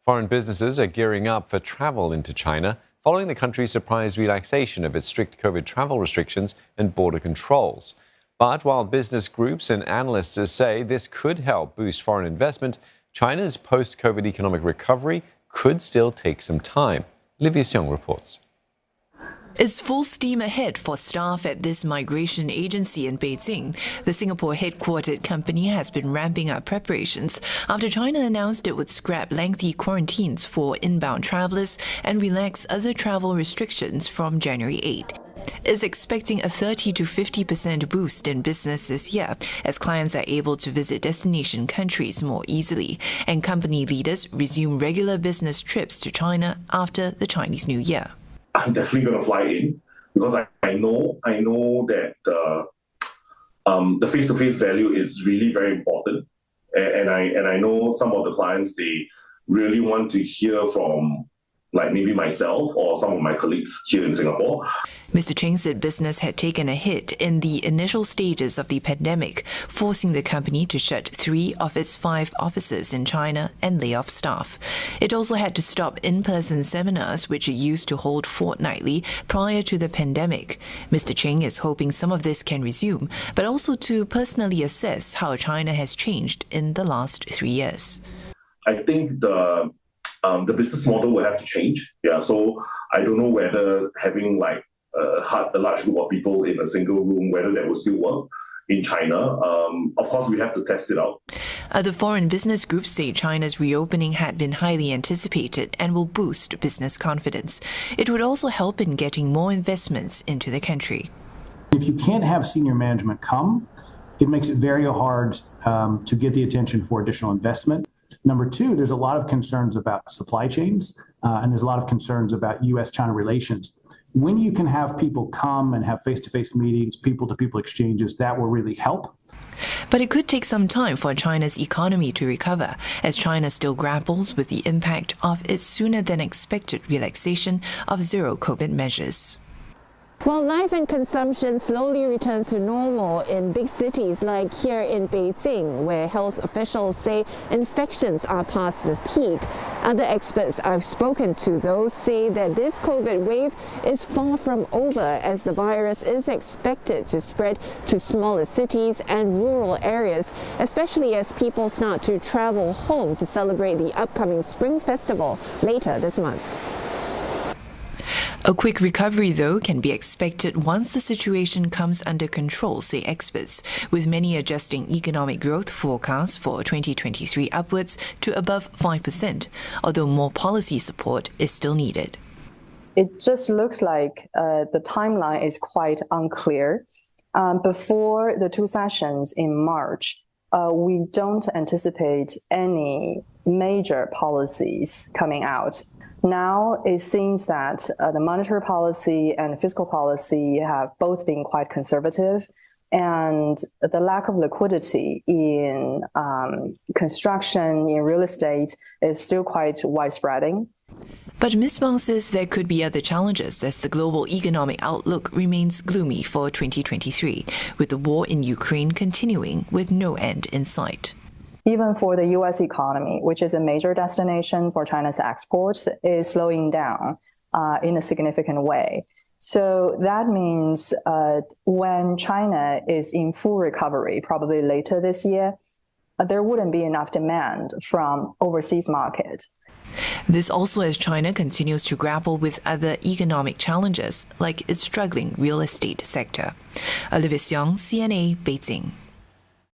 Foreign businesses are gearing up for travel into China following the country's surprise relaxation of its strict COVID travel restrictions and border controls. But while business groups and analysts say this could help boost foreign investment, China's post-COVID economic recovery could still take some time. Olivia Siong reports. It's full steam ahead for staff at this migration agency in Beijing. The Singapore-headquartered company has been ramping up preparations after China announced it would scrap lengthy quarantines for inbound travelers and relax other travel restrictions from January 8. It's expecting a 30 to 50% boost in business this year as clients are able to visit destination countries more easily and company leaders resume regular business trips to China after the Chinese New Year. I'm definitely going to fly in because I know that the face-to-face value is really very important, and I know some of the clients, they really want to hear from like maybe myself or some of my colleagues here in Singapore. Mr. Cheng said business had taken a hit in the initial stages of the pandemic, forcing the company to shut 3 of its 5 offices in China and lay off staff. It also had to stop in-person seminars, which it used to hold fortnightly prior to the pandemic. Mr. Cheng is hoping some of this can resume, but also to personally assess how China has changed in the last 3 years. I think the business model will have to change. Yeah, so I don't know whether having like a large group of people in a single room, whether that will still work in China. Of course, we have to test it out. Other foreign business groups say China's reopening had been highly anticipated and will boost business confidence. It would also help in getting more investments into the country. If you can't have senior management come, it makes it very hard to get the attention for additional investment. Number 2, there's a lot of concerns about supply chains, and there's a lot of concerns about U.S.-China relations. When you can have people come and have face-to-face meetings, people-to-people exchanges, that will really help. But it could take some time for China's economy to recover, as China still grapples with the impact of its sooner-than-expected relaxation of zero-COVID measures. While life and consumption slowly returns to normal in big cities like here in Beijing, where health officials say infections are past the peak, other experts I've spoken to, though, say that this COVID wave is far from over, as the virus is expected to spread to smaller cities and rural areas, especially as people start to travel home to celebrate the upcoming Spring Festival later this month. A quick recovery, though, can be expected once the situation comes under control, say experts, with many adjusting economic growth forecasts for 2023 upwards to above 5%, although more policy support is still needed. It just looks like the timeline is quite unclear. Before the 2 sessions in March, we don't anticipate any major policies coming out. Now it seems that the monetary policy and fiscal policy have both been quite conservative, and the lack of liquidity in construction, in real estate, is still quite widespreading. But Ms. Wang says there could be other challenges as the global economic outlook remains gloomy for 2023, with the war in Ukraine continuing with no end in sight. Even for the U.S. economy, which is a major destination for China's exports, is slowing down in a significant way. So that means when China is in full recovery, probably later this year, there wouldn't be enough demand from overseas market. This also as China continues to grapple with other economic challenges, like its struggling real estate sector. Olivia Siong, CNA, Beijing.